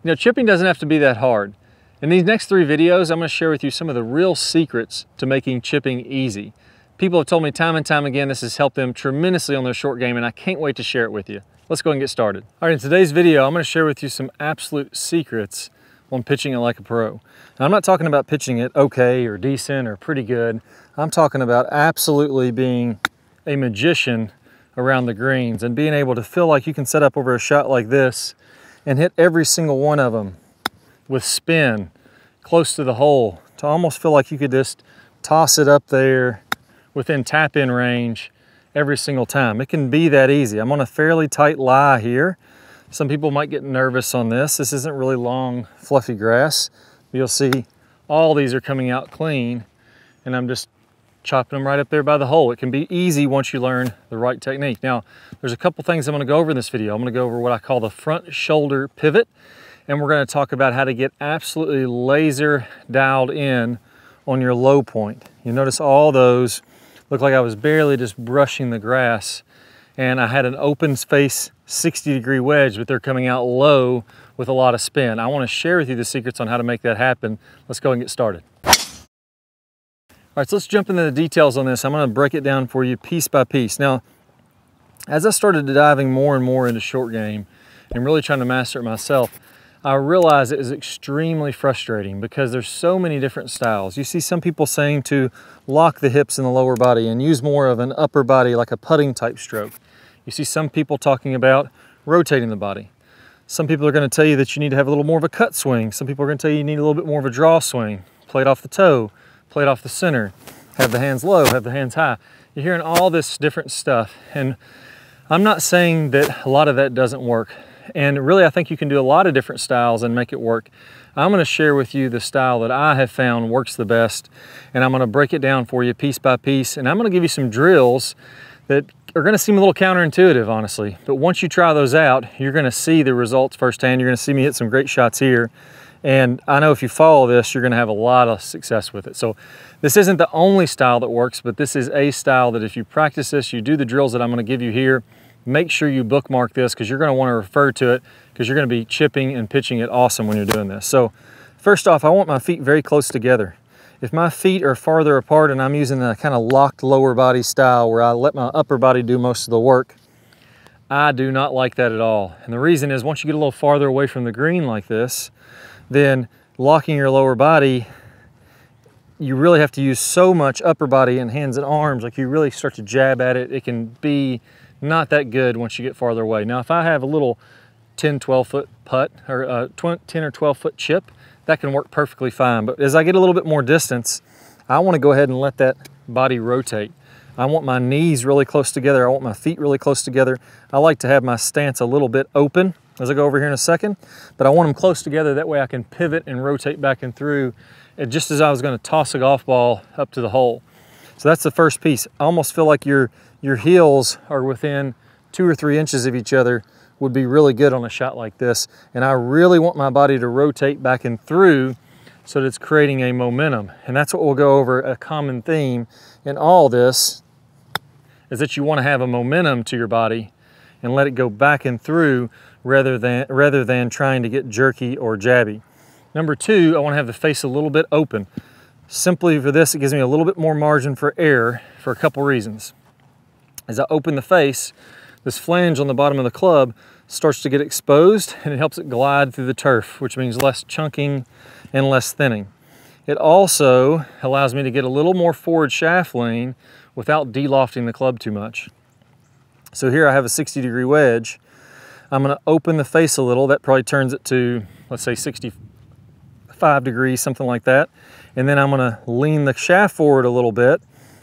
You know, chipping doesn't have to be that hard. In these next 3 videos, I'm going to share with you some of the real secrets to making chipping easy. People have told me time and time again this has helped them tremendously on their short game, and I can't wait to share it with you. Let's go and get started. All right, in today's video, I'm going to share with you some absolute secrets on pitching it like a pro. Now, I'm not talking about pitching it okay or decent or pretty good. I'm talking about absolutely being a magician around the greens and being able to feel like you can set up over a shot like this and hit every single one of them with spin close to the hole, to almost feel like you could just toss it up there within tap-in range every single time. It can be that easy. I'm on a fairly tight lie here. Some people might get nervous on this. This isn't really long, fluffy grass. You'll see all these are coming out clean, and I'm just chopping them right up there by the hole. It can be easy once you learn the right technique. Now, there's a couple things I'm going to go over in this video. I'm going to go over what I call the front shoulder pivot, and we're going to talk about how to get absolutely laser dialed in on your low point. You notice all those look like I was barely just brushing the grass, and I had an open face 60-degree wedge, but they're coming out low with a lot of spin. I want to share with you the secrets on how to make that happen. Let's go and get started. All right, so let's jump into the details on this. I'm going to break it down for you piece by piece. Now, as I started diving more and more into short game and really trying to master it myself, I realized it is extremely frustrating because there's so many different styles. You see some people saying to lock the hips in the lower body and use more of an upper body like a putting type stroke. You see some people talking about rotating the body. Some people are going to tell you that you need to have a little more of a cut swing. Some people are going to tell you you need a little bit more of a draw swing. Play it off the toe, play it off the center, have the hands low, have the hands high. You're hearing all this different stuff, and I'm not saying that a lot of that doesn't work. And really, I think you can do a lot of different styles and make it work. I'm going to share with you the style that I have found works the best, and I'm going to break it down for you piece by piece, and I'm going to give you some drills that are going to seem a little counterintuitive, honestly. But once you try those out, you're going to see the results firsthand. You're going to see me hit some great shots here, and I know if you follow this, you're going to have a lot of success with it. So this isn't the only style that works, but this is a style that if you practice this, you do the drills that I'm going to give you here, make sure you bookmark this because you're going to want to refer to it because you're going to be chipping and pitching it awesome when you're doing this. So first off, I want my feet very close together. If my feet are farther apart and I'm using the kind of locked lower body style where I let my upper body do most of the work, I do not like that at all. And the reason is once you get a little farther away from the green like this, then locking your lower body, you really have to use so much upper body and hands and arms, like you really start to jab at it. It can be not that good once you get farther away. Now, if I have a little 10, 12 foot putt or a 10 or 12 foot chip, that can work perfectly fine. But as I get a little bit more distance, I want to go ahead and let that body rotate. I want my knees really close together. I want my feet really close together. I like to have my stance a little bit open as I go over here in a second, but I want them close together. That way I can pivot and rotate back and through, just as I was going to toss a golf ball up to the hole. So that's the first piece. I almost feel like your heels are within 2 or 3 inches of each other would be really good on a shot like this. And I really want my body to rotate back and through so that it's creating a momentum. And that's what we'll go over. A common theme in all this is that you want to have a momentum to your body and let it go back and through rather than trying to get jerky or jabby. Number 2, I want to have the face a little bit open. Simply for this, it gives me a little bit more margin for error for a couple reasons. As I open the face, this flange on the bottom of the club starts to get exposed and it helps it glide through the turf, which means less chunking and less thinning. It also allows me to get a little more forward shaft lean without de-lofting the club too much. So here I have a 60-degree wedge. I'm going to open the face a little. That probably turns it to, let's say, 65 degrees, something like that. And then I'm going to lean the shaft forward a little bit,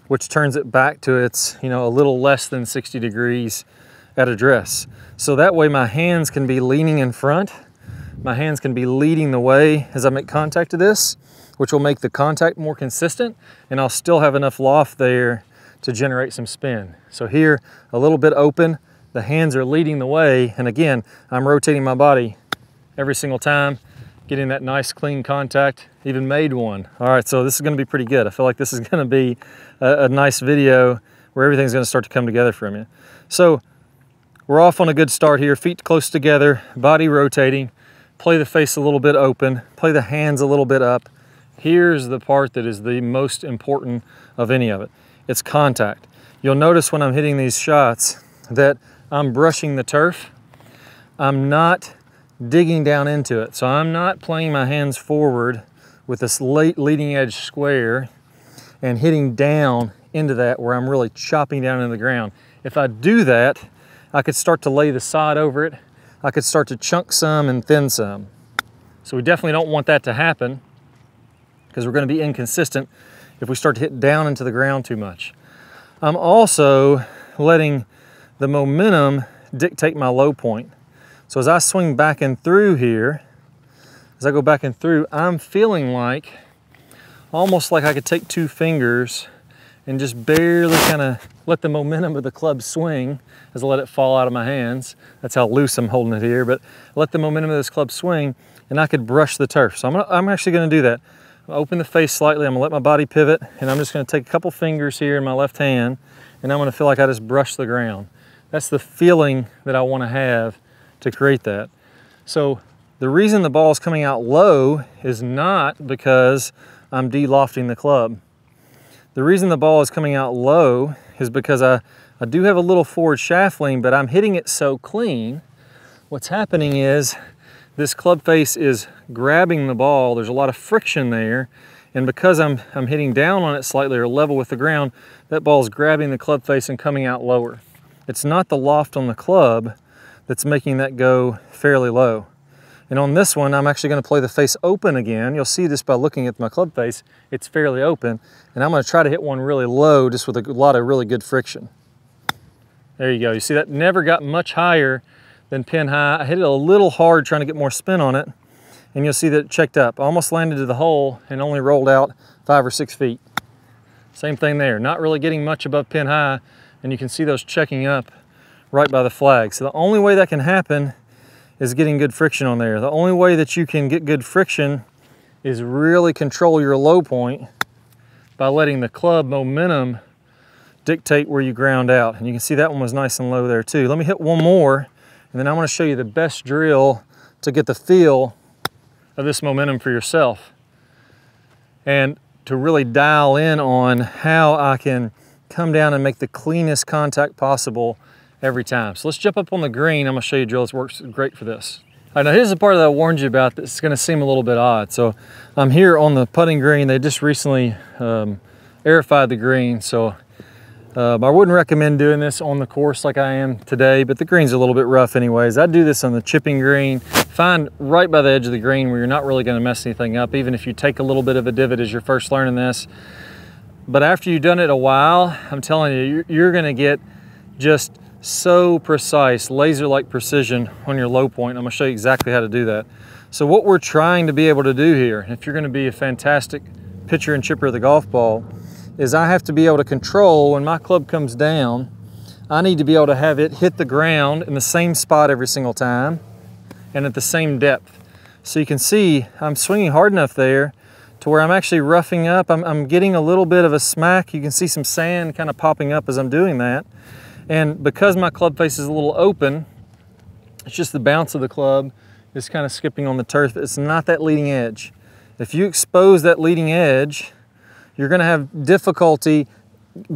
which turns it back to its, a little less than 60 degrees at address. So that way my hands can be leaning in front. My hands can be leading the way as I make contact to this, which will make the contact more consistent, and I'll still have enough loft there to generate some spin. So here, a little bit open, the hands are leading the way, and again, I'm rotating my body every single time, getting that nice clean contact, even made one. All right, so this is gonna be pretty good. I feel like this is gonna be a nice video where everything's gonna start to come together from you. So we're off on a good start here, feet close together, body rotating, play the face a little bit open, play the hands a little bit up. Here's the part that is the most important of any of it. It's contact. You'll notice when I'm hitting these shots that I'm brushing the turf. I'm not digging down into it. So I'm not playing my hands forward with this late leading edge square and hitting down into that where I'm really chopping down into the ground. If I do that, I could start to lay the sod over it. I could start to chunk some and thin some. So we definitely don't want that to happen because we're going to be inconsistent if we start to hit down into the ground too much. I'm also letting the momentum dictate my low point. So as I swing back and through here, as I go back and through, I'm feeling like, almost like I could take two fingers and just barely kind of let the momentum of the club swing as I let it fall out of my hands. That's how loose I'm holding it here, but let the momentum of this club swing and I could brush the turf. So I'm actually gonna do that. I'll open the face slightly, I'm gonna let my body pivot, and I'm just gonna take a couple fingers here in my left hand, and I'm gonna feel like I just brush the ground. That's the feeling that I wanna have to create that. So the reason the ball is coming out low is not because I'm de-lofting the club. The reason the ball is coming out low is because I do have a little forward shaft lean, but I'm hitting it so clean. What's happening is this club face is grabbing the ball. There's a lot of friction there. And because I'm hitting down on it slightly or level with the ground, that ball is grabbing the club face and coming out lower. It's not the loft on the club that's making that go fairly low. And on this one, I'm actually going to play the face open again. You'll see this by looking at my club face. It's fairly open. And I'm going to try to hit one really low just with a lot of really good friction. There you go. You see that never got much higher than pin high. I hit it a little hard trying to get more spin on it. And you'll see that it checked up. Almost landed to the hole and only rolled out 5 or 6 feet. Same thing there. Not really getting much above pin high. And you can see those checking up right by the flag. So the only way that can happen is getting good friction on there. The only way that you can get good friction is really control your low point by letting the club momentum dictate where you ground out. And you can see that one was nice and low there too. Let me hit one more, and then I want to show you the best drill to get the feel of this momentum for yourself and to really dial in on how I can come down and make the cleanest contact possible every time. So let's jump up on the green. I'm gonna show you a drill that works great for this. All right, now here's the part that I warned you about that's gonna seem a little bit odd. So I'm here on the putting green. They just recently aerified the green. So I wouldn't recommend doing this on the course like I am today, but the green's a little bit rough anyways. I do this on the chipping green. Find right by the edge of the green where you're not really gonna mess anything up, even if you take a little bit of a divot as you're first learning this. But after you've done it a while, I'm telling you, you're gonna get just so precise, laser-like precision on your low point. I'm gonna show you exactly how to do that. So what we're trying to be able to do here, if you're gonna be a fantastic pitcher and chipper of the golf ball, is I have to be able to control when my club comes down. I need to be able to have it hit the ground in the same spot every single time and at the same depth. So you can see I'm swinging hard enough there to where I'm actually roughing up. I'm getting a little bit of a smack. You can see some sand kind of popping up as I'm doing that. And because my club face is a little open, it's just the bounce of the club is kind of skipping on the turf. It's not that leading edge. If you expose that leading edge, you're gonna have difficulty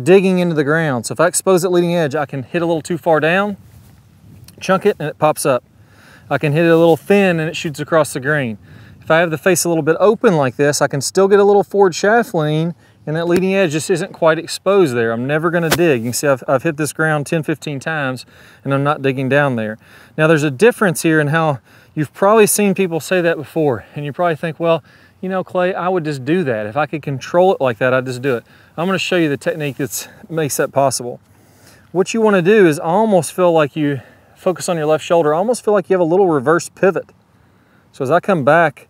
digging into the ground. So if I expose that leading edge, I can hit a little too far down, chunk it, and it pops up. I can hit it a little thin and it shoots across the green. If I have the face a little bit open like this, I can still get a little forward shaft lean, and that leading edge just isn't quite exposed there. I'm never gonna dig. You can see I've hit this ground 10, 15 times, and I'm not digging down there. Now there's a difference here in how you've probably seen people say that before, and you probably think, well, you know, Clay, I would just do that. If I could control it like that, I'd just do it. I'm gonna show you the technique that makes that possible. What you wanna do is almost feel like you focus on your left shoulder, almost feel like you have a little reverse pivot. So as I come back,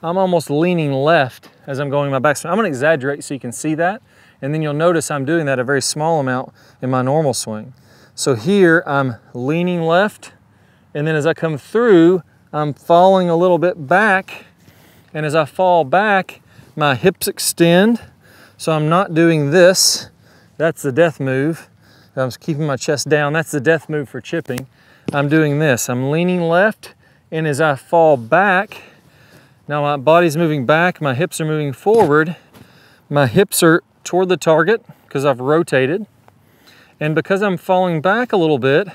I'm almost leaning left as I'm going my backswing. I'm gonna exaggerate so you can see that, and then you'll notice I'm doing that a very small amount in my normal swing. So here I'm leaning left, and then as I come through, I'm falling a little bit back, and as I fall back, my hips extend, so I'm not doing this. That's the death move. I'm keeping my chest down. That's the death move for chipping. I'm doing this. I'm leaning left, And as I fall back, now my body's moving back, my hips are moving forward. My hips are toward the target because I've rotated. And because I'm falling back a little bit,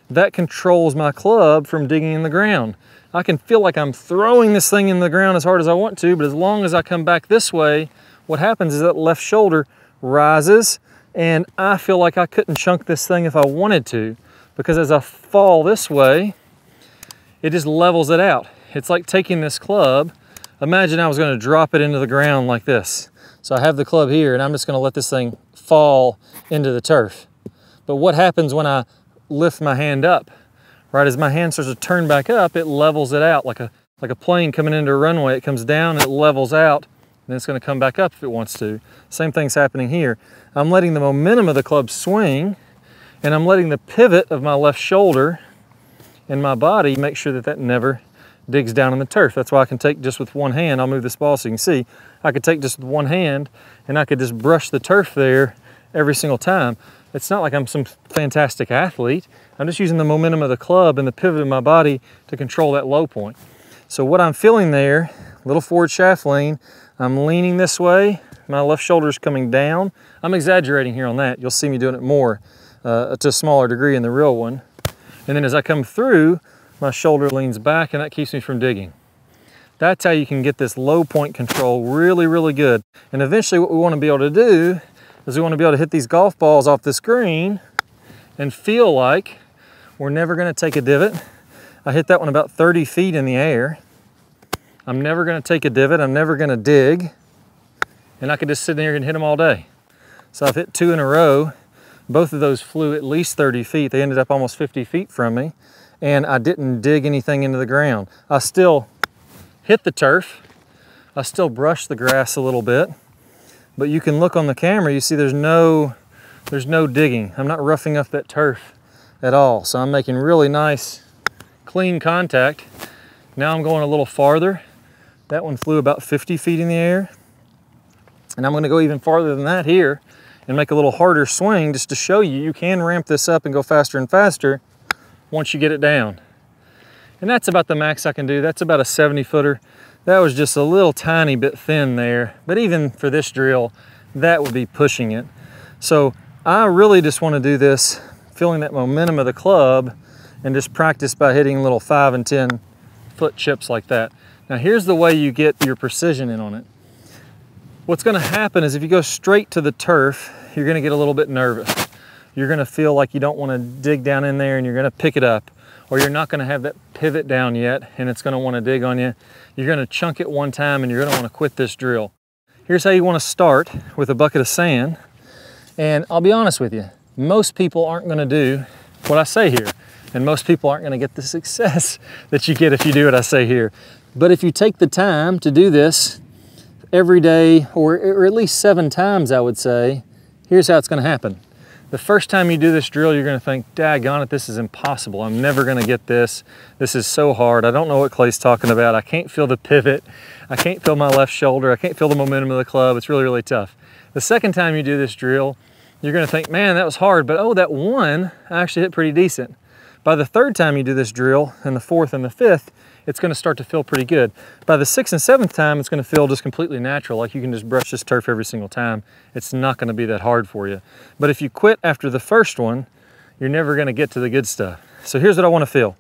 that controls my club from digging in the ground. I can feel like I'm throwing this thing in the ground as hard as I want to, but as long as I come back this way, what happens is that left shoulder rises, and I feel like I couldn't chunk this thing if I wanted to, because as I fall this way, it just levels it out. It's like taking this club, imagine I was gonna drop it into the ground like this. So I have the club here, and I'm just gonna let this thing fall into the turf. But what happens when I lift my hand up? Right, as my hand starts to turn back up, it levels it out like a plane coming into a runway. It comes down, it levels out, and then it's gonna come back up if it wants to. Same thing's happening here. I'm letting the momentum of the club swing, and I'm letting the pivot of my left shoulder and my body make sure that that never digs down in the turf. That's why I can take just with one hand, I'll move this ball so you can see, I could take just with one hand and I could just brush the turf there every single time. It's not like I'm some fantastic athlete. I'm just using the momentum of the club and the pivot of my body to control that low point. So what I'm feeling there, little forward shaft lean, I'm leaning this way, my left shoulder's coming down. I'm exaggerating here on that. You'll see me doing it more to a smaller degree in the real one. And then as I come through, my shoulder leans back, and that keeps me from digging. That's how you can get this low point control really, really good. And eventually what we want to be able to do is we want to be able to hit these golf balls off this green and feel like we're never going to take a divot. I hit that one about 30 feet in the air. I'm never going to take a divot. I'm never going to dig. And I could just sit there and hit them all day. So I've hit 2 in a row. Both of those flew at least 30 feet. They ended up almost 50 feet from me. And I didn't dig anything into the ground. I still hit the turf. I still brushed the grass a little bit. But you can look on the camera, you see there's no digging. I'm not roughing up that turf at all. So I'm making really nice, clean contact. Now I'm going a little farther. That one flew about 50 feet in the air. And I'm gonna go even farther than that here and make a little harder swing just to show you can ramp this up and go faster and faster once you get it down. And that's about the max I can do. That's about a 70-footer. That was just a little tiny bit thin there, but even for this drill, that would be pushing it. So I really just want to do this, feeling that momentum of the club, and just practice by hitting little 5 and 10 foot chips like that. Now here's the way you get your precision in on it. What's going to happen is if you go straight to the turf, you're going to get a little bit nervous. You're going to feel like you don't want to dig down in there, and you're going to pick it up, or you're not going to have that pivot down yet and it's going to want to dig on you. You're going to chunk it one time and you're going to want to quit this drill. Here's how you want to start with a bucket of sand. And I'll be honest with you, most people aren't going to do what I say here, and most people aren't going to get the success that you get if you do what I say here. But if you take the time to do this every day, or at least 7 times, I would say, here's how it's going to happen. The first time you do this drill, you're going to think, daggone it, this is impossible. I'm never going to get this. This is so hard. I don't know what Clay's talking about. I can't feel the pivot. I can't feel my left shoulder. I can't feel the momentum of the club. It's really, really tough. The second time you do this drill, you're going to think, man, that was hard, but oh, that one I actually hit pretty decent. By the third time you do this drill, and the fourth and the fifth, it's going to start to feel pretty good. By the 6th and 7th time, it's going to feel just completely natural, like you can just brush this turf every single time. It's not going to be that hard for you. But if you quit after the first one, you're never going to get to the good stuff. So here's what I want to feel.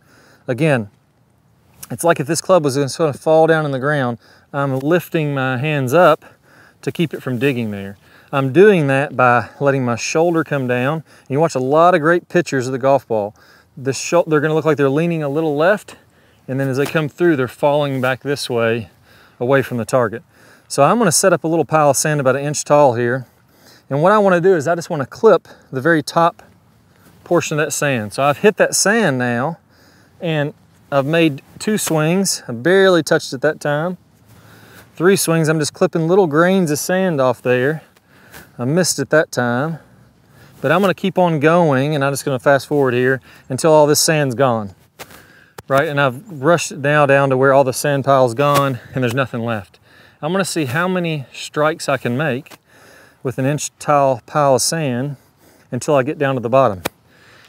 Again, it's like if this club was going to fall down in the ground, I'm lifting my hands up to keep it from digging there. I'm doing that by letting my shoulder come down. You watch a lot of great pictures of the golf ball. They're going to look like they're leaning a little left, and then as they come through, they're falling back this way, away from the target. So I'm going to set up a little pile of sand about 1 inch tall here. And what I want to do is I just want to clip the very top portion of that sand. So I've hit that sand now, and I've made 2 swings. I barely touched it that time. 3 swings, I'm just clipping little grains of sand off there. I missed it that time. But I'm going to keep on going, and I'm just going to fast forward here until all this sand's gone. Right, and I've rushed it now down to where all the sand pile's gone and there's nothing left. I'm going to see how many strikes I can make with 1 inch tall pile of sand until I get down to the bottom.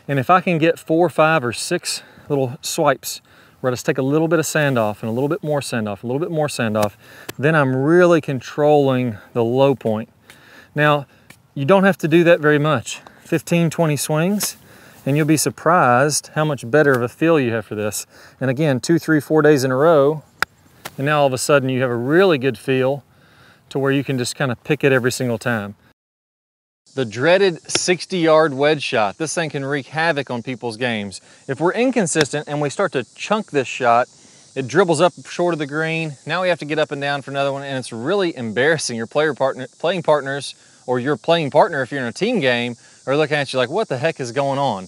And if I can get 4, 5, or 6 little swipes where I just take a little bit of sand off and a little bit more sand off, a little bit more sand off, then I'm really controlling the low point. Now, you don't have to do that very much. 15, 20 swings, and you'll be surprised how much better of a feel you have for this. And again, 2, 3, 4 days in a row, and now all of a sudden you have a really good feel to where you can just kind of pick it every single time. The dreaded 60-yard wedge shot. This thing can wreak havoc on people's games. If we're inconsistent and we start to chunk this shot, it dribbles up short of the green. Now we have to get up and down for another one, and it's really embarrassing. Your playing partners, or your playing partner if you're in a team game, are looking at you like, what the heck is going on?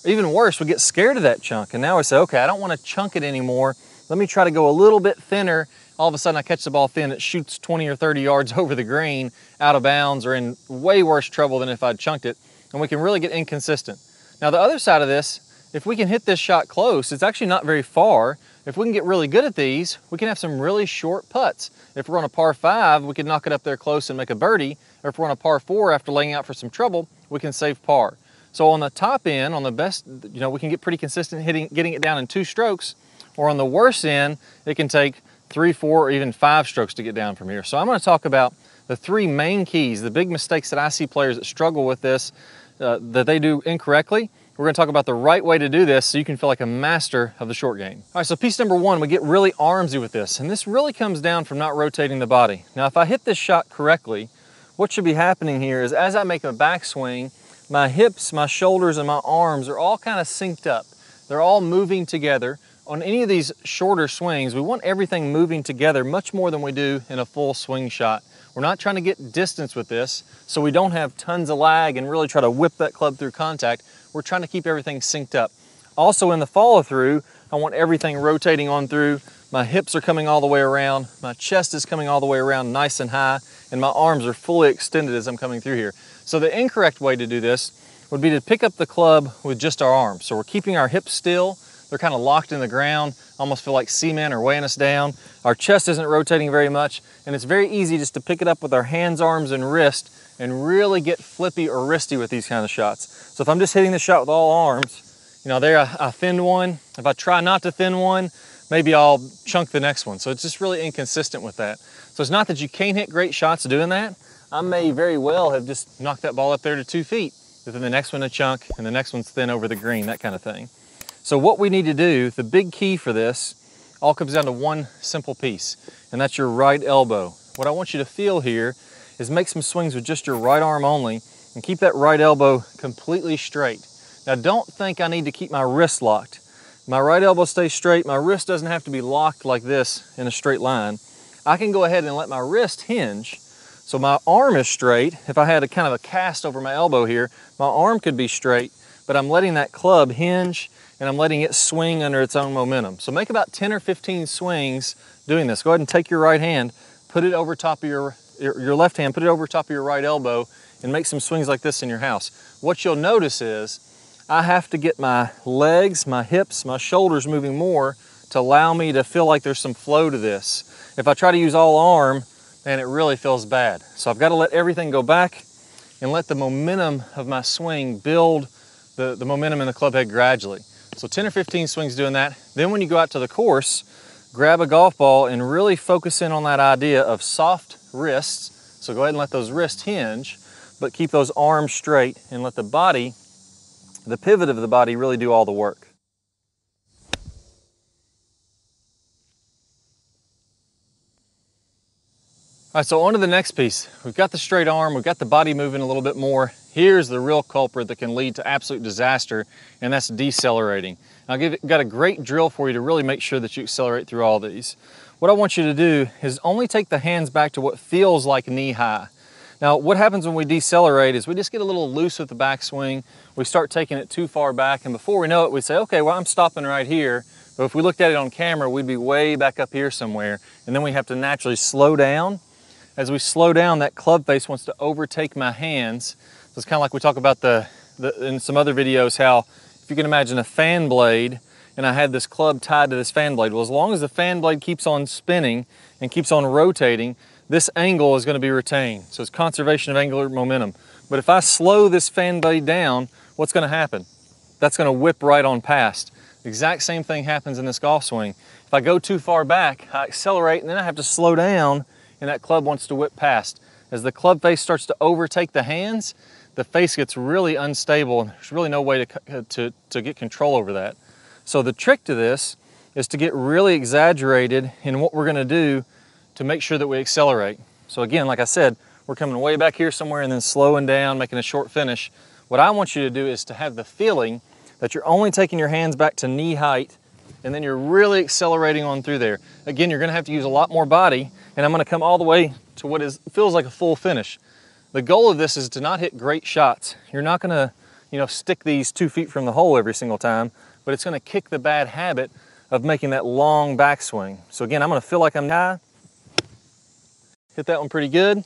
Or even worse, we get scared of that chunk, and now we say, okay, I don't want to chunk it anymore. Let me try to go a little bit thinner. All of a sudden I catch the ball thin, it shoots 20 or 30 yards over the green, out of bounds, or in way worse trouble than if I'd chunked it, and we can really get inconsistent. Now the other side of this, if we can hit this shot close, it's actually not very far. If we can get really good at these, we can have some really short putts. If we're on a par 5, we can knock it up there close and make a birdie, or if we're on a par 4 after laying out for some trouble, we can save par. So on the top end, on the best, we can get pretty consistent getting it down in 2 strokes, or on the worst end, it can take 3, 4, or even 5 strokes to get down from here. So I'm going to talk about the 3 main keys, the big mistakes that I see players that struggle with this, that they do incorrectly. We're going to talk about the right way to do this so you can feel like a master of the short game. All right, so piece number 1, we get really armsy with this, and this really comes down from not rotating the body. Now, if I hit this shot correctly, what should be happening here is as I make a backswing, my hips, my shoulders, and my arms are all kind of synced up. They're all moving together. On any of these shorter swings, we want everything moving together much more than we do in a full swing shot. We're not trying to get distance with this, so we don't have tons of lag and really try to whip that club through contact. We're trying to keep everything synced up. Also in the follow through, I want everything rotating on through. My hips are coming all the way around, my chest is coming all the way around nice and high, and my arms are fully extended as I'm coming through here. So the incorrect way to do this would be to pick up the club with just our arms. So we're keeping our hips still. They're kind of locked in the ground, almost feel like cement are weighing us down. Our chest isn't rotating very much, and it's very easy just to pick it up with our hands, arms, and wrist and really get flippy or wristy with these kind of shots. So if I'm just hitting the shot with all arms, there I thinned one. If I try not to thin one, maybe I'll chunk the next one. So it's just really inconsistent with that. So it's not that you can't hit great shots doing that. I may very well have just knocked that ball up there to 2 feet, but then the next one a chunk, and the next one's thin over the green, that kind of thing. So what we need to do, the big key for this, all comes down to one simple piece, and that's your right elbow. What I want you to feel here is make some swings with just your right arm only, and keep that right elbow completely straight. Now don't think I need to keep my wrist locked. My right elbow stays straight, my wrist doesn't have to be locked like this in a straight line. I can go ahead and let my wrist hinge, so my arm is straight. If I had a kind of a cast over my elbow here, my arm could be straight, but I'm letting that club hinge, and I'm letting it swing under its own momentum. So make about 10 or 15 swings doing this. Go ahead and take your right hand, put it over top of your left hand, put it over top of your right elbow, and make some swings like this in your house. What you'll notice is I have to get my legs, my hips, my shoulders moving more to allow me to feel like there's some flow to this. If I try to use all arm, man, it really feels bad. So I've got to let everything go back and let the momentum of my swing build the momentum in the club head gradually. So 10 or 15 swings doing that. Then when you go out to the course, grab a golf ball and really focus in on that idea of soft wrists. So go ahead and let those wrists hinge, but keep those arms straight and let the body, the pivot of the body, really do all the work. All right, so on to the next piece. We've got the straight arm, we've got the body moving a little bit more. Here's the real culprit that can lead to absolute disaster, and that's decelerating. I've got a great drill for you to really make sure that you accelerate through all these. What I want you to do is only take the hands back to what feels like knee high. Now, what happens when we decelerate is we just get a little loose with the backswing. We start taking it too far back, and before we know it, we say, okay, well, I'm stopping right here. But if we looked at it on camera, we'd be way back up here somewhere, and then we have to naturally slow down. As we slow down, that club face wants to overtake my hands. So it's kind of like we talk about in some other videos, how if you can imagine a fan blade and I had this club tied to this fan blade. Well, as long as the fan blade keeps on spinning and keeps on rotating, this angle is going to be retained. So it's conservation of angular momentum. But if I slow this fan blade down, what's going to happen? That's going to whip right on past. Exact same thing happens in this golf swing. If I go too far back, I accelerate and then I have to slow down and that club wants to whip past. As the club face starts to overtake the hands, the face gets really unstable and there's really no way to get control over that. So the trick to this is to get really exaggerated in what we're gonna do to make sure that we accelerate. So again, like I said, we're coming way back here somewhere and then slowing down, making a short finish. What I want you to do is to have the feeling that you're only taking your hands back to knee height and then you're really accelerating on through there. Again, you're gonna have to use a lot more body and I'm gonna come all the way to what feels like a full finish. The goal of this is to not hit great shots. You're not gonna, stick these 2 feet from the hole every single time, but it's gonna kick the bad habit of making that long backswing. So again, I'm gonna feel like I'm high. Hit that one pretty good,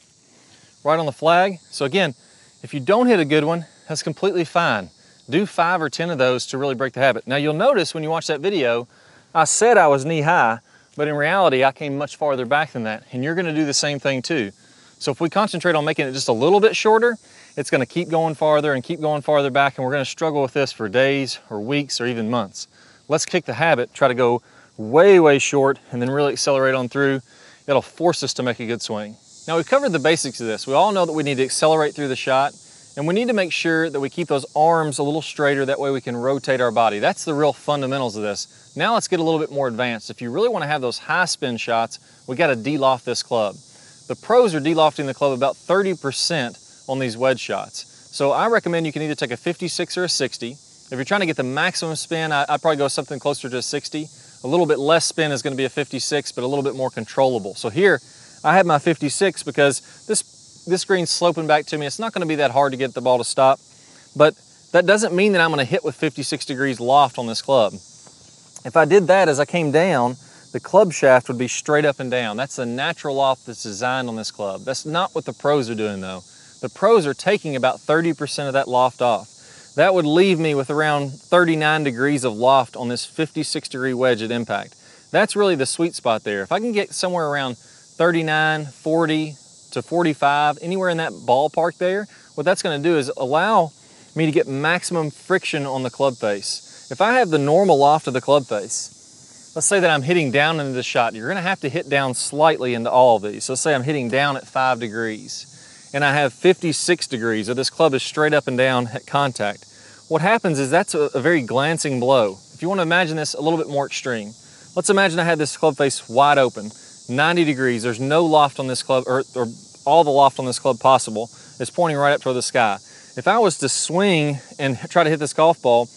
right on the flag. So again, if you don't hit a good one, that's completely fine. Do 5 or 10 of those to really break the habit. Now you'll notice when you watch that video, I said I was knee high, but in reality, I came much farther back than that. And you're gonna do the same thing too. So if we concentrate on making it just a little bit shorter, it's gonna keep going farther and keep going farther back, and we're gonna struggle with this for days or weeks or even months. Let's kick the habit, try to go way, way short and then really accelerate on through. It'll force us to make a good swing. Now we've covered the basics of this. We all know that we need to accelerate through the shot. And we need to make sure that we keep those arms a little straighter, that way we can rotate our body. That's the real fundamentals of this. Now let's get a little bit more advanced. If you really want to have those high spin shots, we got to de-loft this club. The pros are de-lofting the club about 30% on these wedge shots. So I recommend you can either take a 56 or a 60. If you're trying to get the maximum spin, I'd probably go something closer to a 60. A little bit less spin is going to be a 56, but a little bit more controllable. So here, I have my 56 because this green's sloping back to me. It's not going to be that hard to get the ball to stop, but that doesn't mean that I'm going to hit with 56 degrees loft on this club. If I did that as I came down, the club shaft would be straight up and down. That's the natural loft that's designed on this club. That's not what the pros are doing though. The pros are taking about 30% of that loft off. That would leave me with around 39 degrees of loft on this 56 degree wedge at impact. That's really the sweet spot there. If I can get somewhere around 39, 40, to 45, anywhere in that ballpark there, what that's going to do is allow me to get maximum friction on the club face. If I have the normal loft of the club face, let's say that I'm hitting down into the shot, you're going to have to hit down slightly into all of these. So let's say I'm hitting down at 5 degrees and I have 56 degrees, or this club is straight up and down at contact. What happens is that's a very glancing blow. If you want to imagine this a little bit more extreme, let's imagine I had this club face wide open, 90 degrees, there's no loft on this club, or all the loft on this club possible. It's pointing right up toward the sky. If I was to swing and try to hit this golf ball,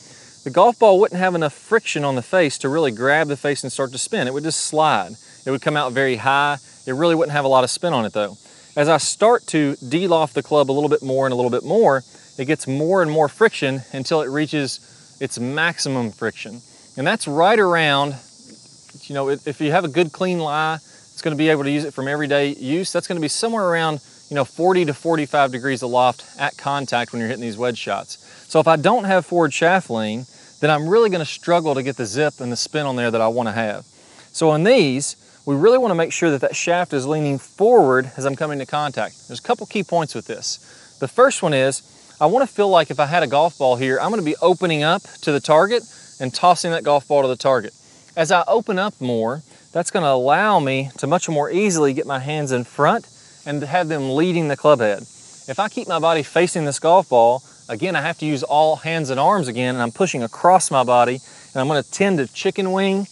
the golf ball wouldn't have enough friction on the face to really grab the face and start to spin. It would just slide. It would come out very high. It really wouldn't have a lot of spin on it though. As I start to de-loft the club a little bit more and a little bit more, it gets more and more friction until it reaches its maximum friction. And that's right around, if you have a good clean lie, it's going to be able to use it from everyday use. That's going to be somewhere around 40 to 45 degrees of loft at contact when you're hitting these wedge shots. So if I don't have forward shaft lean, then I'm really going to struggle to get the zip and the spin on there that I want to have. So on these, we really want to make sure that that shaft is leaning forward as I'm coming to contact. There's a couple key points with this. The first one is, I want to feel like if I had a golf ball here, I'm going to be opening up to the target and tossing that golf ball to the target. As I open up more, that's going to allow me to much more easily get my hands in front and have them leading the club head. If I keep my body facing this golf ball, again, I have to use all hands and arms again, and I'm pushing across my body, and I'm going to tend to chicken wing.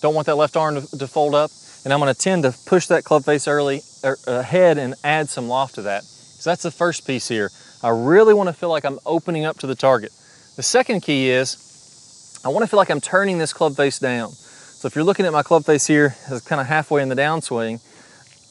Don't want that left arm to fold up, and I'm going to tend to push that club face ahead and add some loft to that. So that's the first piece here. I really want to feel like I'm opening up to the target. The second key is I want to feel like I'm turning this club face down. So if you're looking at my club face here, it's kind of halfway in the downswing,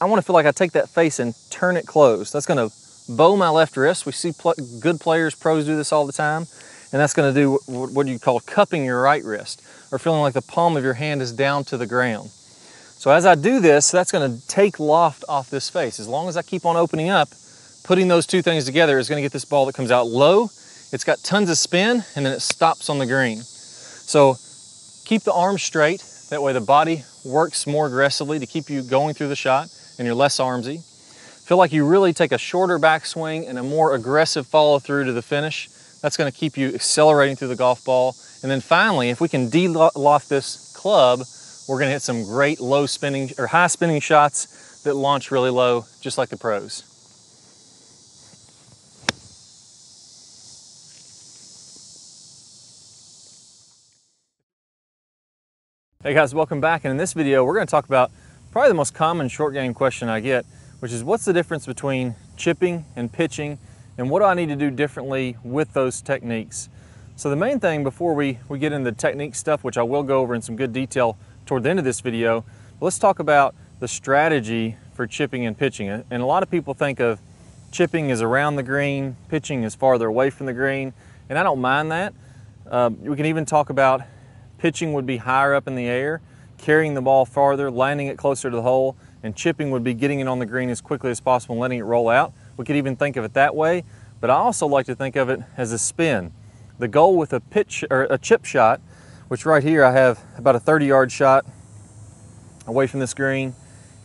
I want to feel like I take that face and turn it closed. That's going to bow my left wrist. We see good players, pros do this all the time. And that's going to do what you call cupping your right wrist, or feeling like the palm of your hand is down to the ground. So as I do this, that's going to take loft off this face. As long as I keep on opening up, putting those two things together is going to get this ball that comes out low. It's got tons of spin, and then it stops on the green. So keep the arms straight. That way the body works more aggressively to keep you going through the shot and you're less armsy. Feel like you really take a shorter backswing and a more aggressive follow through to the finish. That's going to keep you accelerating through the golf ball And then finally, if we can de-loft this club, we're gonna hit some great low spinning or high spinning shots that launch really low, just like the pros. Hey guys, welcome back. And in this video, we're gonna talk about probably the most common short game question I get, which is what's the difference between chipping and pitching, and what do I need to do differently with those techniques? So the main thing before we get into the technique stuff, which I will go over in some good detail toward the end of this video, let's talk about the strategy for chipping and pitching. And a lot of people think of chipping as around the green, pitching is farther away from the green, and I don't mind that. We can even talk about pitching would be higher up in the air, carrying the ball farther, landing it closer to the hole, and chipping would be getting it on the green as quickly as possible and letting it roll out. We could even think of it that way, but I also like to think of it as a spin. The goal with a pitch or a chip shot, which right here I have about a 30-yard shot away from this green.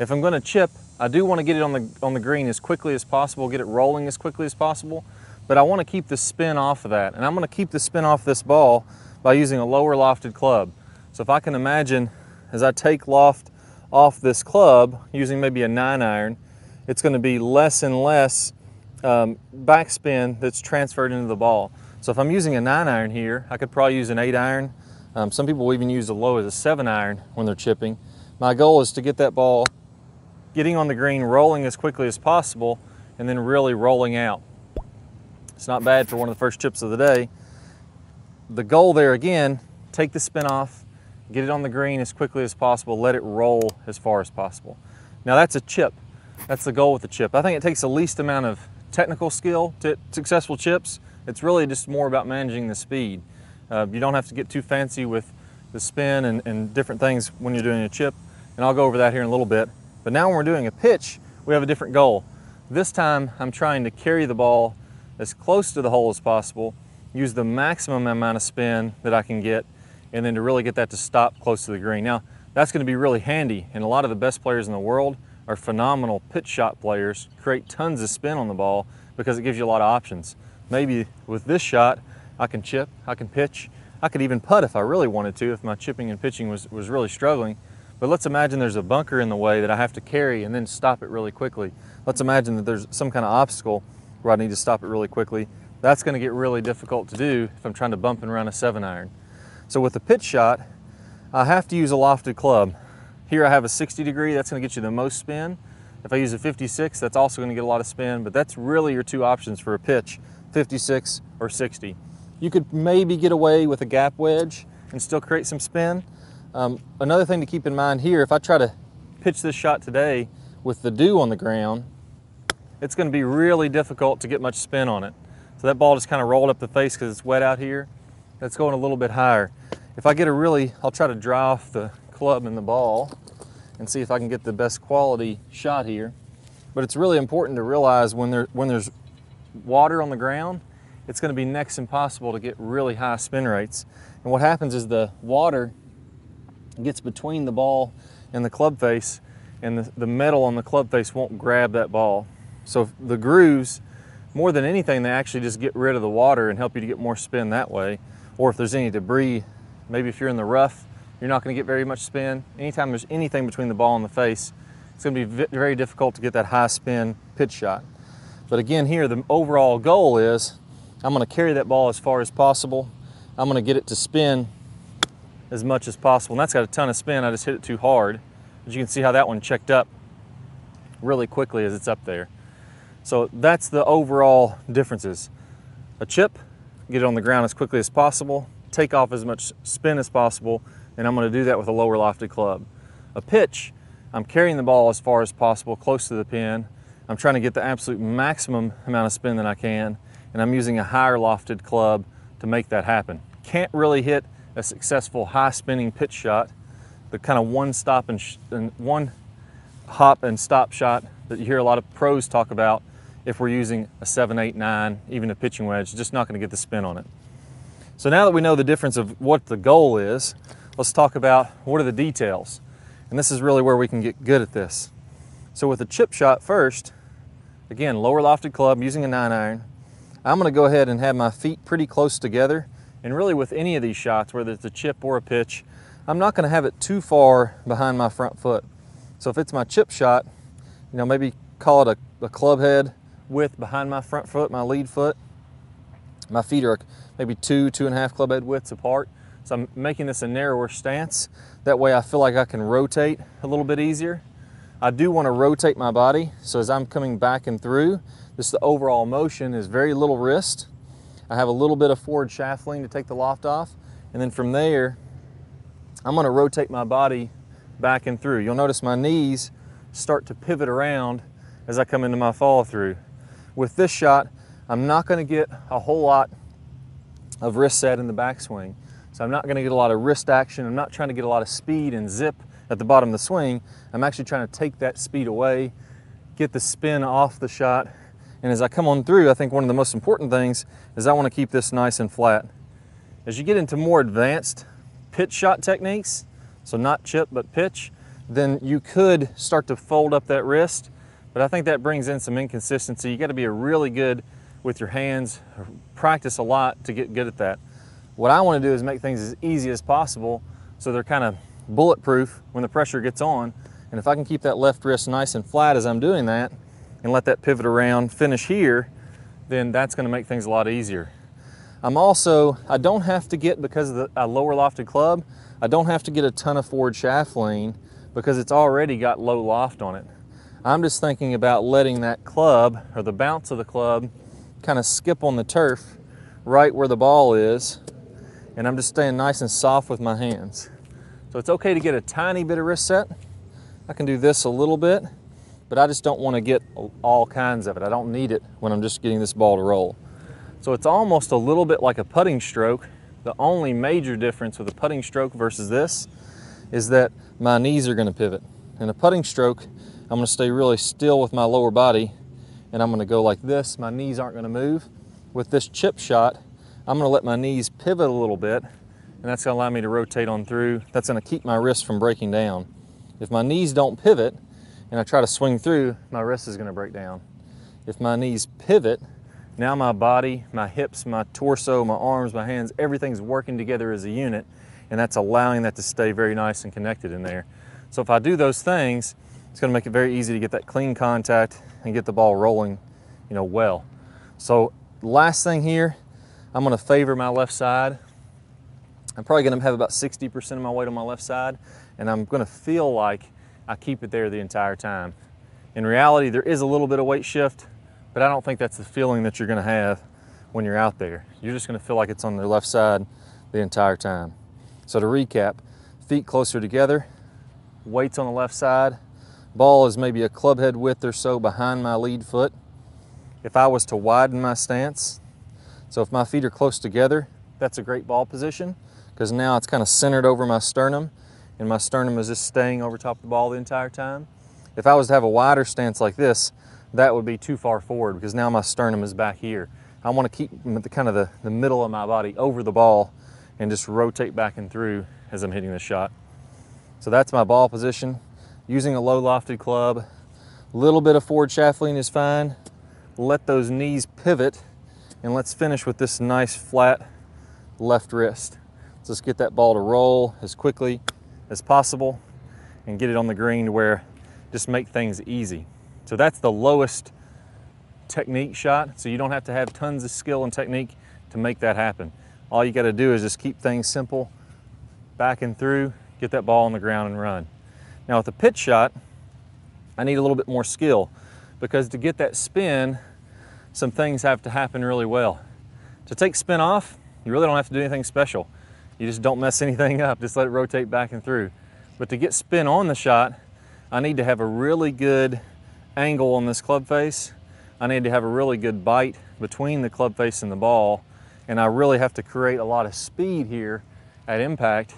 If I'm going to chip, I do want to get it on the green as quickly as possible, get it rolling as quickly as possible, but I want to keep the spin off of that. And I'm going to keep the spin off this ball by using a lower lofted club. So if I can imagine, as I take loft off this club using maybe a 9-iron, it's going to be less and less backspin that's transferred into the ball. So if I'm using a 9-iron here, I could probably use an 8-iron. Some people will even use as low as a 7-iron when they're chipping. My goal is to get that ball getting on the green, rolling as quickly as possible, and then really rolling out. It's not bad for one of the first chips of the day. The goal there again, take the spin off, get it on the green as quickly as possible, let it roll as far as possible. Now that's a chip. That's the goal with the chip. I think it takes the least amount of technical skill to successful chips. It's really just more about managing the speed. You don't have to get too fancy with the spin and different things when you're doing a chip, and I'll go over that here in a little bit. But now when we're doing a pitch, we have a different goal. This time I'm trying to carry the ball as close to the hole as possible, use the maximum amount of spin that I can get, and then to really get that to stop close to the green. Now, that's going to be really handy, and a lot of the best players in the world are phenomenal pitch shot players, create tons of spin on the ball because it gives you a lot of options. Maybe with this shot, I can chip, I can pitch, I could even putt if I really wanted to, if my chipping and pitching was really struggling. But let's imagine there's a bunker in the way that I have to carry and then stop it really quickly. Let's imagine that there's some kind of obstacle where I need to stop it really quickly. That's going to get really difficult to do if I'm trying to bump and run a 7-iron. So with the pitch shot, I have to use a lofted club. Here I have a 60 degree, that's going to get you the most spin. If I use a 56, that's also going to get a lot of spin, but that's really your two options for a pitch, 56 or 60. You could maybe get away with a gap wedge and still create some spin. Another thing to keep in mind here, if I try to pitch this shot today with the dew on the ground, it's going to be really difficult to get much spin on it. So that ball just kind of rolled up the face because it's wet out here. That's going a little bit higher. If I get I'll try to dry off the club and the ball and see if I can get the best quality shot here. But it's really important to realize when there's water on the ground, it's going to be next impossible to get really high spin rates. And what happens is the water gets between the ball and the club face, and the metal on the club face won't grab that ball. So the grooves, more than anything, they actually just get rid of the water and help you to get more spin that way. Or if there's any debris, maybe if you're in the rough, you're not going to get very much spin. Anytime there's anything between the ball and the face, it's going to be very difficult to get that high spin pitch shot. But again here, the overall goal is I'm going to carry that ball as far as possible. I'm going to get it to spin as much as possible. And that's got a ton of spin. I just hit it too hard. But you can see how that one checked up really quickly as it's up there. So that's the overall differences. A chip, get it on the ground as quickly as possible, take off as much spin as possible, and I'm going to do that with a lower lofted club. A pitch, I'm carrying the ball as far as possible, close to the pin. I'm trying to get the absolute maximum amount of spin that I can, and I'm using a higher lofted club to make that happen. Can't really hit a successful high spinning pitch shot, the kind of one hop and stop shot that you hear a lot of pros talk about. If we're using a 7, 8, 9, even a pitching wedge, just not going to get the spin on it. So now that we know the difference of what the goal is, let's talk about what are the details. And this is really where we can get good at this. So with a chip shot first, again, lower lofted club using a 9-iron, I'm going to go ahead and have my feet pretty close together And really with any of these shots, whether it's a chip or a pitch, I'm not gonna have it too far behind my front foot. So if it's my chip shot, you know, maybe call it a club head width behind my front foot, my lead foot. My feet are maybe 2.5 club head widths apart. So I'm making this a narrower stance. That way I feel like I can rotate a little bit easier. I do want to rotate my body, so as I'm coming back and through, the overall motion is very little wrist. I have a little bit of forward shaft lean to take the loft off, and then from there, I'm going to rotate my body back and through. You'll notice my knees start to pivot around as I come into my follow through. With this shot, I'm not going to get a whole lot of wrist set in the backswing. So I'm not going to get a lot of wrist action. I'm not trying to get a lot of speed and zip at the bottom of the swing. I'm actually trying to take that speed away, get the spin off the shot. And as I come on through, I think one of the most important things is I want to keep this nice and flat. As you get into more advanced pitch shot techniques, so not chip but pitch, then you could start to fold up that wrist, but I think that brings in some inconsistency. You got to be really good with your hands, practice a lot to get good at that. What I want to do is make things as easy as possible so they're kind of bulletproof when the pressure gets on. And if I can keep that left wrist nice and flat as I'm doing that and let that pivot around, finish here, then that's going to make things a lot easier. I don't have to get, because of a lower lofted club, I don't have to get a ton of forward shaft lean because it's already got low loft on it. I'm just thinking about letting that club, or the bounce of the club, kind of skip on the turf right where the ball is, and I'm just staying nice and soft with my hands. So it's okay to get a tiny bit of wrist set. I can do this a little bit, but I just don't want to get all kinds of it. I don't need it when I'm just getting this ball to roll. So it's almost a little bit like a putting stroke. The only major difference with a putting stroke versus this is that my knees are going to pivot. In a putting stroke, I'm going to stay really still with my lower body, and I'm going to go like this. My knees aren't going to move. With this chip shot, I'm going to let my knees pivot a little bit, and that's going to allow me to rotate on through. That's going to keep my wrist from breaking down. If my knees don't pivot and I try to swing through, my wrist is going to break down. If my knees pivot, now my body, my hips, my torso, my arms, my hands, everything's working together as a unit, and that's allowing that to stay very nice and connected in there. So if I do those things, it's going to make it very easy to get that clean contact and get the ball rolling, you know, well. So last thing here, I'm going to favor my left side. I'm probably going to have about 60% of my weight on my left side, and I'm going to feel like I keep it there the entire time. In reality, there is a little bit of weight shift, but I don't think that's the feeling that you're going to have when you're out there. You're just going to feel like it's on the left side the entire time. So to recap, feet closer together, weights on the left side, ball is maybe a club head width or so behind my lead foot. If I was to widen my stance, so if my feet are close together, that's a great ball position, because now it's kind of centered over my sternum, and my sternum is just staying over top of the ball the entire time. If I was to have a wider stance like this, that would be too far forward, because now my sternum is back here. I want to keep the middle of my body over the ball and just rotate back and through as I'm hitting the shot. So that's my ball position. Using a low lofted club, a little bit of forward shaft lean is fine. Let those knees pivot, and let's finish with this nice flat left wrist. So let's get that ball to roll as quickly as possible and get it on the green to where just make things easy. So that's the lowest technique shot, so you don't have to have tons of skill and technique to make that happen. All you got to do is just keep things simple, back and through, get that ball on the ground and run. Now with the pitch shot, I need a little bit more skill, because to get that spin, some things have to happen really well. To take spin off, you really don't have to do anything special. You just don't mess anything up, just let it rotate back and through. But to get spin on the shot, I need to have a really good angle on this club face. I need to have a really good bite between the club face and the ball, and I really have to create a lot of speed here at impact,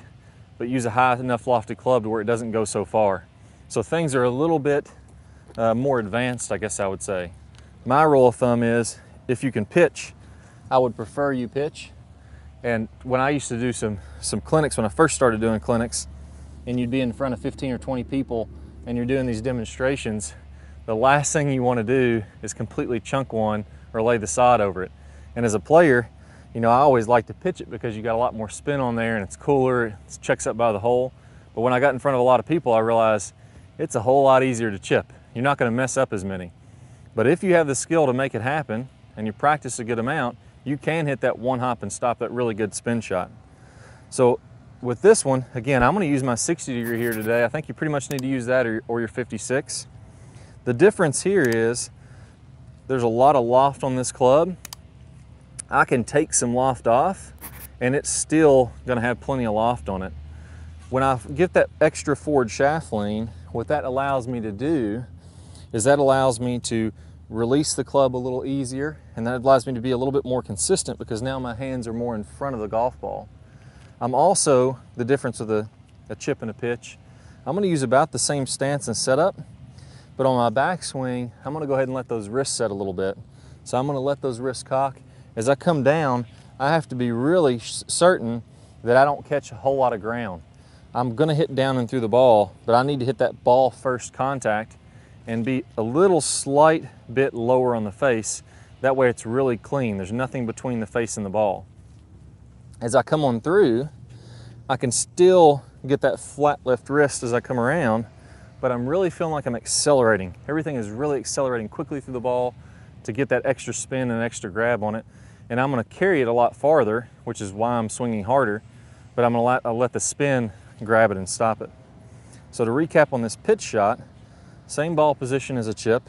but use a high enough lofted club to where it doesn't go so far. So things are a little bit more advanced, I guess I would say. My rule of thumb is, if you can pitch, I would prefer you pitch. And when I used to do some clinics, when I first started doing clinics, and you'd be in front of 15 or 20 people and you're doing these demonstrations, the last thing you want to do is completely chunk one or lay the sod over it. And as a player, You know, I always like to pitch it because you got a lot more spin on there and it's cooler, it checks up by the hole. But when I got in front of a lot of people, I realized it's a whole lot easier to chip. You're not gonna mess up as many. But if you have the skill to make it happen and you practice a good amount, you can hit that one hop and stop that really good spin shot. So with this one, again, I'm gonna use my 60 degree here today. I think you pretty much need to use that or your 56. The difference here is there's a lot of loft on this club. I can take some loft off and it's still gonna have plenty of loft on it. When I get that extra forward shaft lean, what that allows me to do is that allows me to release the club a little easier, and that allows me to be a little bit more consistent because now my hands are more in front of the golf ball. I'm also, the difference with a chip and a pitch, I'm gonna use about the same stance and setup, but on my backswing, I'm gonna go ahead and let those wrists set a little bit. So I'm gonna let those wrists cock. As I come down, I have to be really certain that I don't catch a whole lot of ground. I'm gonna hit down and through the ball, but I need to hit that ball first contact and be a little slight bit lower on the face. That way it's really clean. There's nothing between the face and the ball. As I come on through, I can still get that flat left wrist as I come around, but I'm really feeling like I'm accelerating. Everything is really accelerating quickly through the ball to get that extra spin and extra grab on it. And I'm gonna carry it a lot farther, which is why I'm swinging harder, but I'll let the spin grab it and stop it. So to recap on this pitch shot, same ball position as a chip.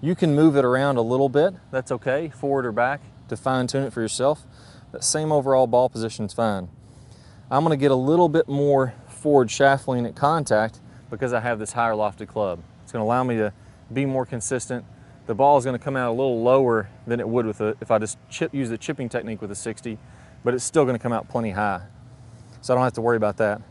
You can move it around a little bit, that's okay, forward or back, to fine tune it for yourself. That same overall ball position is fine. I'm gonna get a little bit more forward shaft lean at contact because I have this higher lofted club. It's gonna allow me to be more consistent. The ball is gonna come out a little lower than it would with if I just use the chipping technique with a 60, but it's still gonna come out plenty high. So I don't have to worry about that.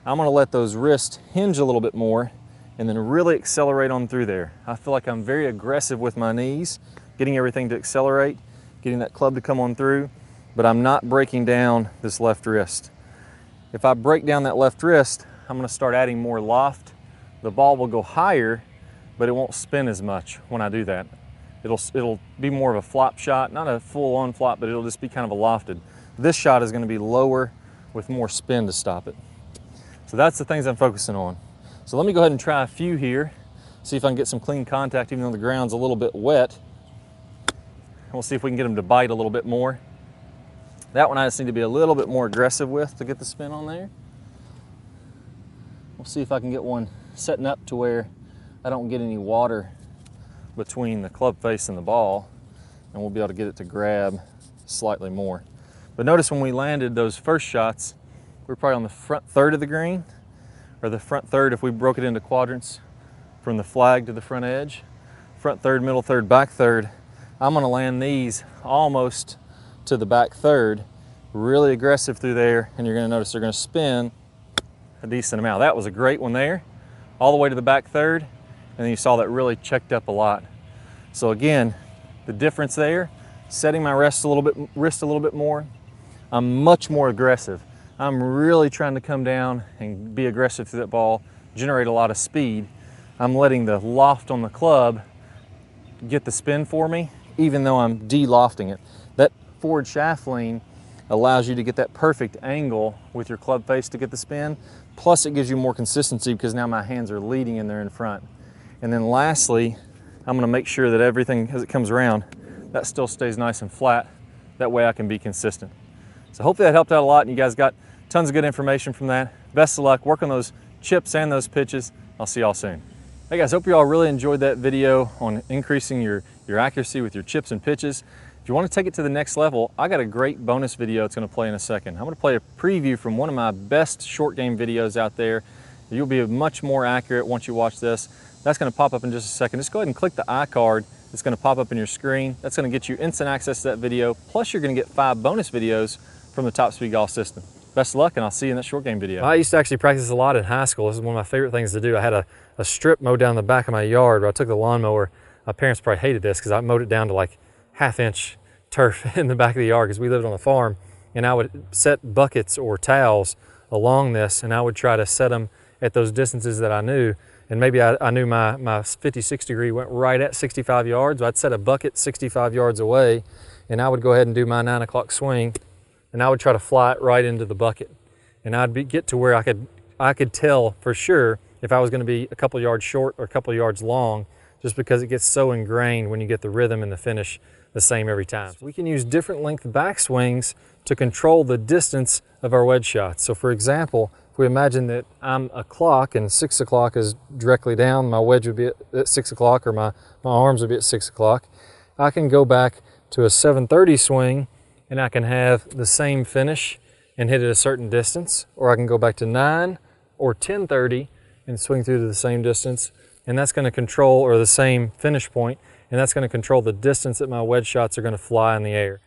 I'm gonna let those wrists hinge a little bit more and then really accelerate on through there. I feel like I'm very aggressive with my knees, getting everything to accelerate, getting that club to come on through, but I'm not breaking down this left wrist. If I break down that left wrist, I'm gonna start adding more loft. The ball will go higher, but it won't spin as much when I do that. It'll be more of a flop shot, not a full-on flop, but it'll just be kind of a lofted. This shot is gonna be lower with more spin to stop it. So that's the things I'm focusing on. So let me go ahead and try a few here, see if I can get some clean contact even though the ground's a little bit wet. And we'll see if we can get them to bite a little bit more. That one I just need to be a little bit more aggressive with to get the spin on there. We'll see if I can get one setting up to where I don't get any water between the club face and the ball, and we'll be able to get it to grab slightly more. But notice when we landed those first shots, we're probably on the front third of the green, or the front third if we broke it into quadrants from the flag to the front edge. Front third, middle third, back third. I'm gonna land these almost to the back third, really aggressive through there, and you're gonna notice they're gonna spin a decent amount. That was a great one there, all the way to the back third, and then you saw that really checked up a lot. So again, the difference there, setting my wrist a little bit more, I'm much more aggressive. I'm really trying to come down and be aggressive through that ball, generate a lot of speed. I'm letting the loft on the club get the spin for me, even though I'm de-lofting it. That forward shaft lean allows you to get that perfect angle with your club face to get the spin, plus it gives you more consistency because now my hands are leading and they're in front. And then lastly, I'm gonna make sure that everything as it comes around, that still stays nice and flat. That way I can be consistent. So hopefully that helped out a lot and you guys got tons of good information from that. Best of luck, work on those chips and those pitches. I'll see y'all soon. Hey guys, hope you all really enjoyed that video on increasing your accuracy with your chips and pitches. If you want to take it to the next level, I got a great bonus video it's going to play in a second. I'm going to play a preview from one of my best short game videos out there. You'll be much more accurate once you watch this. That's going to pop up in just a second. Just go ahead and click the iCard. It's going to pop up in your screen. That's going to get you instant access to that video. Plus you're going to get 5 bonus videos from the Top Speed Golf system. Best of luck, and I'll see you in that short game video. I used to actually practice a lot in high school. This is one of my favorite things to do. I had a strip mowed down the back of my yard where I took the lawnmower. My parents probably hated this because I mowed it down to like 1/2 inch turf in the back of the yard because we lived on a farm, and I would set buckets or towels along this, and I would try to set them at those distances that I knew. And maybe I knew my 56 degree went right at 65 yards. I'd set a bucket 65 yards away, and I would go ahead and do my 9 o'clock swing, and I would try to fly it right into the bucket. And get to where I could tell for sure if I was going to be a couple yards short or a couple yards long, just because it gets so ingrained when you get the rhythm and the finish the same every time. We can use different length backswings to control the distance of our wedge shots. So for example, if we imagine that I'm a clock and 6 o'clock is directly down, my wedge would be at 6 o'clock, or my arms would be at 6 o'clock, I can go back to a 7:30 swing and I can have the same finish and hit at a certain distance, or I can go back to 9 or 10:30 and swing through to the same distance, and that's going to control, or the same finish point, and that's going to control the distance that my wedge shots are going to fly in the air.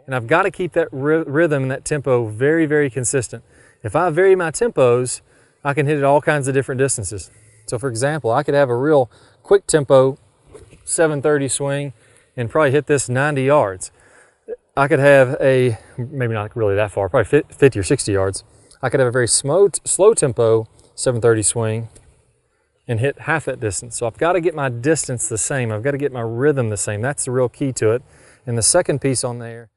And I've got to keep that rhythm and that tempo very, very consistent. If I vary my tempos, I can hit at all kinds of different distances. So for example, I could have a real quick tempo 7:30 swing and probably hit this 90 yards. I could have a, maybe not really that far, probably 50 or 60 yards. I could have a very slow tempo 7:30 swing and hit half that distance. So I've got to get my distance the same. I've got to get my rhythm the same. That's the real key to it. And the second piece on there